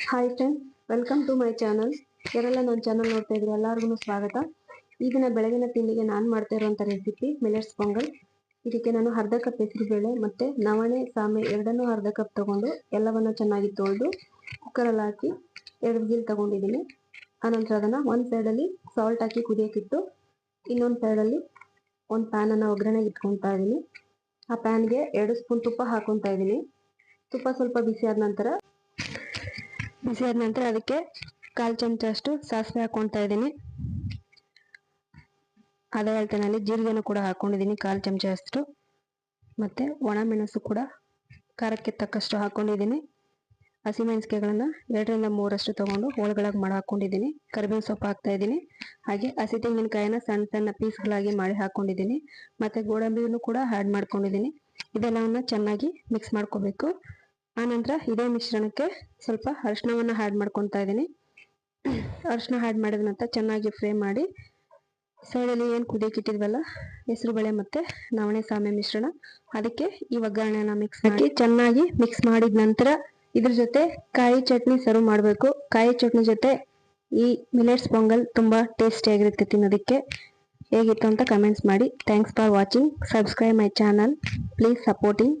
Hi friends, welcome to my channel. ಯಾರೆಲ್ಲ ನನ್ನ channel ನೋಡ್ತಾ ಇದ್ರೆ ಎಲ್ಲರಿಗೂ ಸ್ವಾಗತ. ಈ ದಿನ ಬೆಳಗಿನ ತಿಂಡಿಗೆ ನಾನು ಮಾಡ್ತಾ ಇರುವಂಥ ರೆಸಿಪಿ ಮಿಲೆಟ್ಸ್ ಪೊಂಗಲ್. ಇದಕ್ಕೆ ನಾನು ಅರ್ಧ ಕಪ್ ಹೆಸರುಬೇಳೆ ಮತ್ತು ನವಣೆ ಸಾಮೆ ಎರಡನ್ನೂ ಅರ್ಧ ಕಪ್ ತಗೊಂಡು ಎಲ್ಲವನ್ನು ಚೆನ್ನಾಗಿ ತೊಳೆದು ಕುಕ್ಕರಲ್ಲಿ ಹಾಕಿ 2 ವಿಸಿಲ್ ತಗೊಂಡಿದ್ದೀನಿ. ಆನಂತರ ಅದನ್ನು ಒಂದು ಸೈಡಲ್ಲಿ ಸಾಲ್ಟ್ ಹಾಕಿ ಕುದಿಯೋಕ್ಕಿಟ್ಟು ಇನ್ನೊಂದು ಸೈಡಲ್ಲಿ ಒಂದು ಪ್ಯಾನನ್ನು ಒಗ್ಗರಣೆಗೆ ಇಟ್ಕೊತಾ ಇದ್ದೀನಿ. ಆ ಪ್ಯಾನ್ಗೆ 2 ಸ್ಪೂನ್ ತುಪ್ಪ ಹಾಕೊತಾ ಇದ್ದೀನಿ. ತುಪ್ಪ ಸ್ವಲ್ಪ ಬಿಸಿ ಆದ ನಂತರ ಅದಕ್ಕೆ 1/4 ಚಮಚ ಅಷ್ಟು ಸಾಸಿವೆ ಹಾಕೊತಾ ಇದ್ದೀನಿ. ಅದೇ ಹೇಳ್ತೇನೆ ಜೀರಿಗೆನೂ ಕೂಡ ಹಾಕೊಂಡಿದ್ದೀನಿ 1/4 ಚಮಚ ಅಷ್ಟು. ಮತ್ತೆ ಒಣಮೆಣಸು ಕೂಡ ಖಾರಕ್ಕೆ ತಕ್ಕಷ್ಟು ಹಾಕೊಂಡಿದ್ದೀನಿ. ಹಸಿಮೆಣಸಿಗೆಗಳನ್ನ 2ರಿಂದ 3 ತಗೊಂಡು ಹೋಳುಗಳಾಗಿ ಮಾಡಿ ಹಾಕೊಂಡಿದ್ದೀನಿ. ಕರಿಬೇವು ಸೊಪ್ಪು ಹಾಕ್ತಾ ಇದ್ದೀನಿ. ಹಾಗೆ ಹಸಿ ತೆಂಗಿನಕಾಯಿನ ಸಣ್ಣ ಸಣ್ಣ ಪೀಸ್ಗಳಾಗಿ ಮಾಡಿ ಹಾಕೊಂಡಿದ್ದೀನಿ. ಮತ್ತೆ ಗೋಡಂಬಿಯನ್ನು ಕೂಡ ಆ್ಯಡ್ ಮಾಡ್ಕೊಂಡಿದ್ದೀನಿ. ಇದೆಲ್ಲವನ್ನ ಚೆನ್ನಾಗಿ ಮಿಕ್ಸ್ ಮಾಡ್ಕೋಬೇಕು. ಆನಂತರ ಇದೇ ಮಿಶ್ರಣಕ್ಕೆ ಸ್ವಲ್ಪ ಅರಿಶಿಣವನ್ನು ಆ್ಯಡ್ ಮಾಡ್ಕೊತಾ ಇದ್ದೀನಿ. ಅರಿಶಿಣ ಆ್ಯಡ್ ಮಾಡಿದ ನಂತರ ಚೆನ್ನಾಗಿ ಫ್ರೈ ಮಾಡಿ ಸೈಡಲ್ಲಿ ಏನು ಕುದಿಯಕ್ಕಿಟ್ಟಿದ್ವಲ್ಲ ಹೆಸರುಬೇಳೆ ಮತ್ತು ನವಣೆ ಸಾಮೆ ಮಿಶ್ರಣ, ಅದಕ್ಕೆ ಈ ಒಗ್ಗರಣೆನ ಮಿಕ್ಸ್ ಮಾಡಿ ಚೆನ್ನಾಗಿ ಮಿಕ್ಸ್ ಮಾಡಿದ ನಂತರ ಇದ್ರ ಜೊತೆ ಕಾಯಿ ಚಟ್ನಿ ಸರ್ವ್ ಮಾಡಬೇಕು. ಕಾಯಿ ಚಟ್ನಿ ಜೊತೆ ಈ ಮಿಲೆಟ್ಸ್ ಪೊಂಗಲ್ ತುಂಬ ಟೇಸ್ಟಿಯಾಗಿರುತ್ತೆ ತಿನ್ನೋದಕ್ಕೆ. ಹೇಗಿತ್ತು ಅಂತ ಕಮೆಂಟ್ಸ್ ಮಾಡಿ. Thanks for watching. Subscribe my channel. Please supporting.